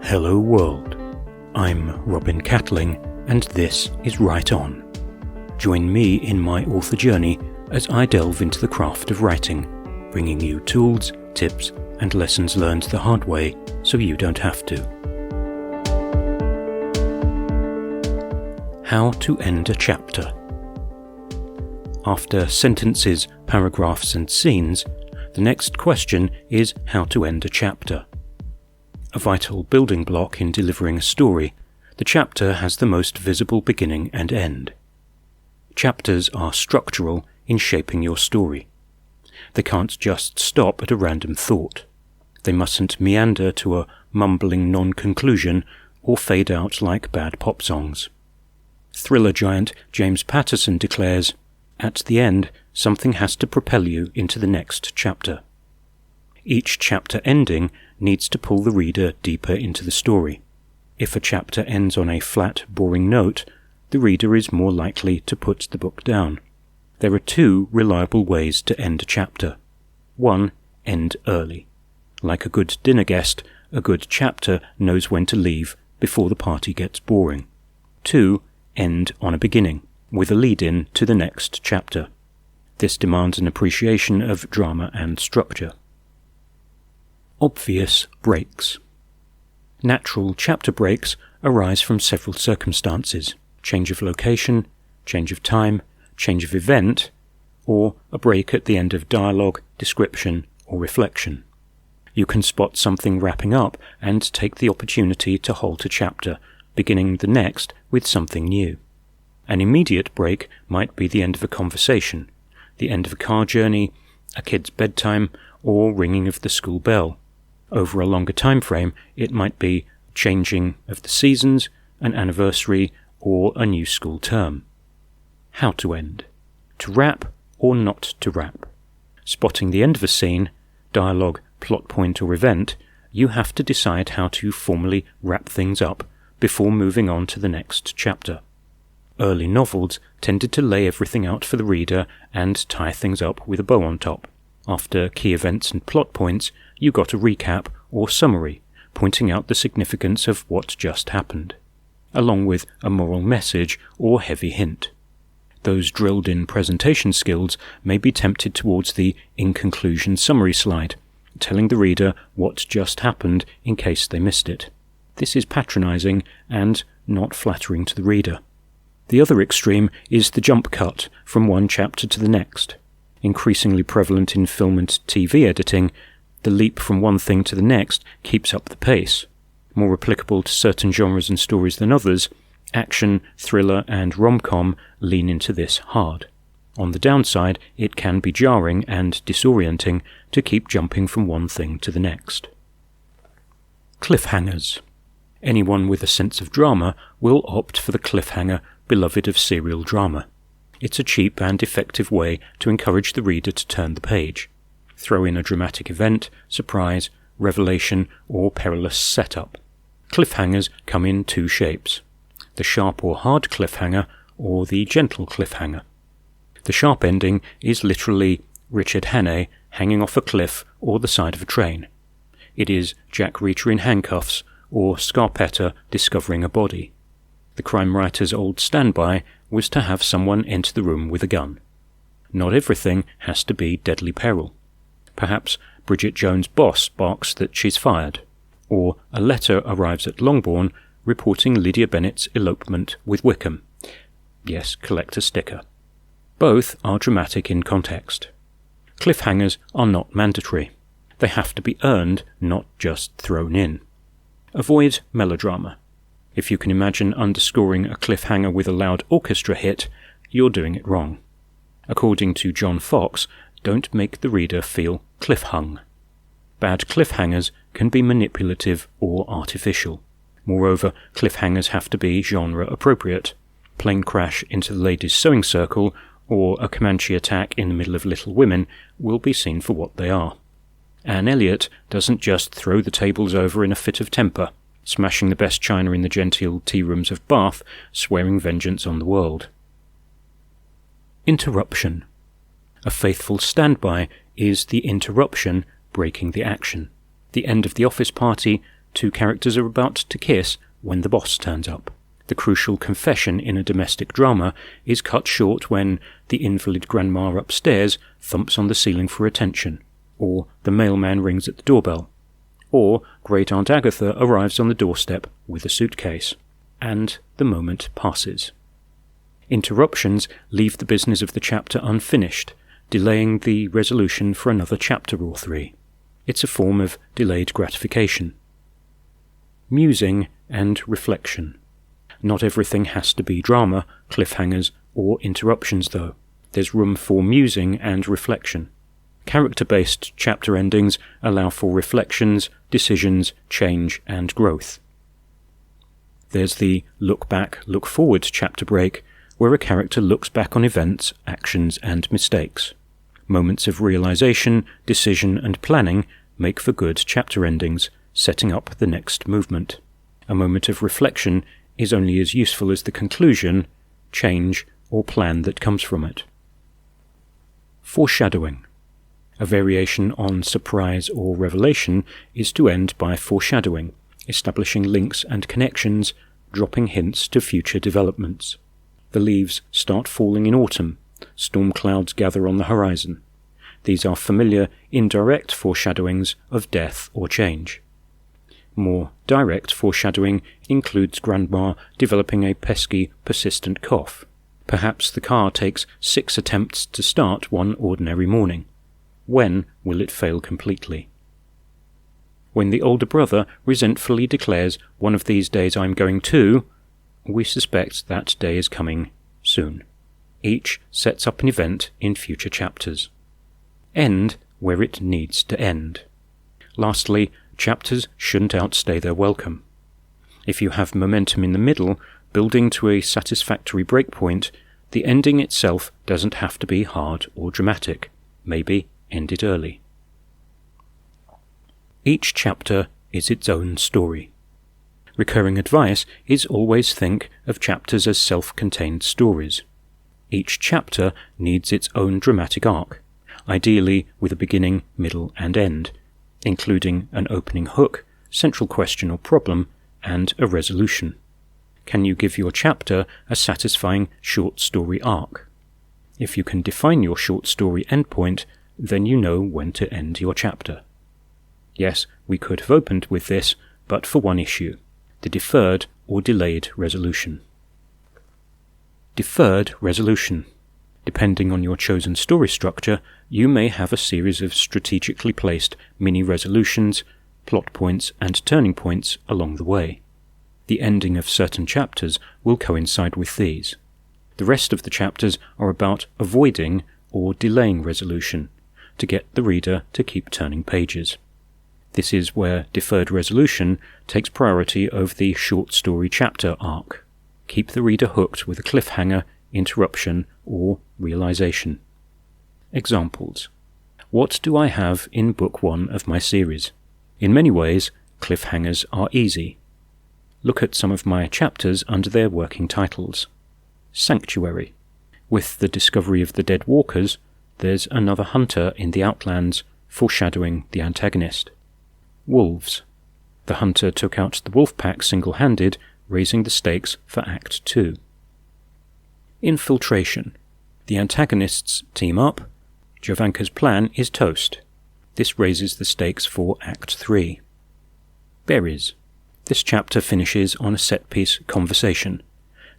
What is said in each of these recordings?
Hello world, I'm Robin Catling and this is Write On. Join me in my author journey as I delve into the craft of writing, bringing you tools, tips and lessons learned the hard way so you don't have to. How to end a chapter. After sentences, paragraphs and scenes, the next question is how to end a chapter. A vital building block in delivering a story, the chapter has the most visible beginning and end. Chapters are structural in shaping your story. They can't just stop at a random thought. They mustn't meander to a mumbling non-conclusion or fade out like bad pop songs. Thriller giant James Patterson declares, "At the end, something has to propel you into the next chapter." Each chapter ending needs to pull the reader deeper into the story. If a chapter ends on a flat, boring note, the reader is more likely to put the book down. There are two reliable ways to end a chapter. 1. End early. Like a good dinner guest, a good chapter knows when to leave before the party gets boring. 2. End on a beginning, with a lead-in to the next chapter. This demands an appreciation of drama and structure. Obvious breaks. Natural chapter breaks arise from several circumstances: change of location, change of time, change of event, or a break at the end of dialogue, description, or reflection. You can spot something wrapping up and take the opportunity to halt a chapter, beginning the next with something new. An immediate break might be the end of a conversation, the end of a car journey, a kid's bedtime, or ringing of the school bell. Over a longer time frame, it might be changing of the seasons, an anniversary, or a new school term. How to end. To wrap or not to wrap. Spotting the end of a scene, dialogue, plot point or event, you have to decide how to formally wrap things up before moving on to the next chapter. Early novels tended to lay everything out for the reader and tie things up with a bow on top. After key events and plot points, you got a recap or summary, pointing out the significance of what just happened, along with a moral message or heavy hint. Those drilled-in presentation skills may be tempted towards the in-conclusion summary slide, telling the reader what just happened in case they missed it. This is patronizing and not flattering to the reader. The other extreme is the jump cut from one chapter to the next. Increasingly prevalent in film and TV editing, the leap from one thing to the next keeps up the pace. More applicable to certain genres and stories than others, action, thriller and rom-com lean into this hard. On the downside, it can be jarring and disorienting to keep jumping from one thing to the next. Cliffhangers. Anyone with a sense of drama will opt for the cliffhanger beloved of serial drama. It's a cheap and effective way to encourage the reader to turn the page. Throw in a dramatic event, surprise, revelation, or perilous setup. Cliffhangers come in two shapes: the sharp or hard cliffhanger, or the gentle cliffhanger. The sharp ending is literally Richard Hannay hanging off a cliff or the side of a train. It is Jack Reacher in handcuffs, or Scarpetta discovering a body. The crime writer's old standby was to have someone enter the room with a gun. Not everything has to be deadly peril. Perhaps Bridget Jones' boss barks that she's fired, or a letter arrives at Longbourn reporting Lydia Bennet's elopement with Wickham. Yes, collect a sticker. Both are dramatic in context. Cliffhangers are not mandatory. They have to be earned, not just thrown in. Avoid melodrama. If you can imagine underscoring a cliffhanger with a loud orchestra hit, you're doing it wrong. According to John Fox, don't make the reader feel cliff-hung. Bad cliffhangers can be manipulative or artificial. Moreover, cliffhangers have to be genre-appropriate. Plane crash into the ladies' sewing circle or a Comanche attack in the middle of Little Women will be seen for what they are. Anne Elliot doesn't just throw the tables over in a fit of temper, smashing the best china in the genteel tea rooms of Bath, swearing vengeance on the world. Interruption. A faithful standby is the interruption breaking the action. The end of the office party, two characters are about to kiss when the boss turns up. The crucial confession in a domestic drama is cut short when the invalid grandma upstairs thumps on the ceiling for attention, or the mailman rings at the doorbell, or Great Aunt Agatha arrives on the doorstep with a suitcase, and the moment passes. Interruptions leave the business of the chapter unfinished, delaying the resolution for another chapter or three. It's a form of delayed gratification. Musing and reflection. Not everything has to be drama, cliffhangers, or interruptions, though. There's room for musing and reflection. Character-based chapter endings allow for reflections, decisions, change, and growth. There's the look back, look forward chapter break, where a character looks back on events, actions, and mistakes. Moments of realization, decision, and planning make for good chapter endings, setting up the next movement. A moment of reflection is only as useful as the conclusion, change, or plan that comes from it. Foreshadowing. A variation on surprise or revelation is to end by foreshadowing, establishing links and connections, dropping hints to future developments. The leaves start falling in autumn. Storm clouds gather on the horizon. These are familiar, indirect foreshadowings of death or change. More direct foreshadowing includes Grandma developing a pesky, persistent cough. Perhaps the car takes 6 attempts to start one ordinary morning. When will it fail completely? When the older brother resentfully declares, "One of these days I'm going to," we suspect that day is coming soon. Each sets up an event in future chapters. End where it needs to end. Lastly, chapters shouldn't outstay their welcome. If you have momentum in the middle, building to a satisfactory breakpoint, the ending itself doesn't have to be hard or dramatic. Maybe end it early. Each chapter is its own story. Recurring advice is always think of chapters as self-contained stories. Each chapter needs its own dramatic arc, ideally with a beginning, middle, and end, including an opening hook, central question or problem, and a resolution. Can you give your chapter a satisfying short story arc? If you can define your short story endpoint, then you know when to end your chapter. Yes, we could have opened with this, but for one issue: the deferred or delayed resolution. Deferred resolution. Depending on your chosen story structure, you may have a series of strategically placed mini-resolutions, plot points, and turning points along the way. The ending of certain chapters will coincide with these. The rest of the chapters are about avoiding or delaying resolution, to get the reader to keep turning pages. This is where deferred resolution takes priority over the short story chapter arc. Keep the reader hooked with a cliffhanger, interruption, or realization. Examples. What do I have in Book 1 of my series? In many ways, cliffhangers are easy. Look at some of my chapters under their working titles. Sanctuary. With the discovery of the dead walkers, there's another hunter in the Outlands, foreshadowing the antagonist. Wolves. The hunter took out the wolf pack single-handed, raising the stakes for Act 2. Infiltration. The antagonists team up. Jovanka's plan is toast. This raises the stakes for Act 3. Berries. This chapter finishes on a set-piece conversation,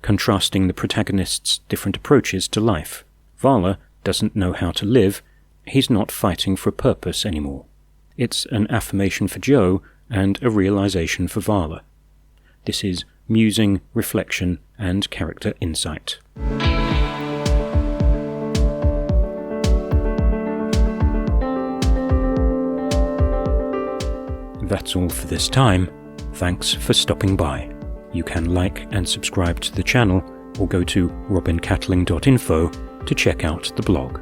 contrasting the protagonist's different approaches to life. Vala doesn't know how to live. He's not fighting for a purpose anymore. It's an affirmation for Joe and a realization for Vala. This is musing, reflection, and character insight. That's all for this time. Thanks for stopping by. You can like and subscribe to the channel or go to robincatling.info to check out the blog.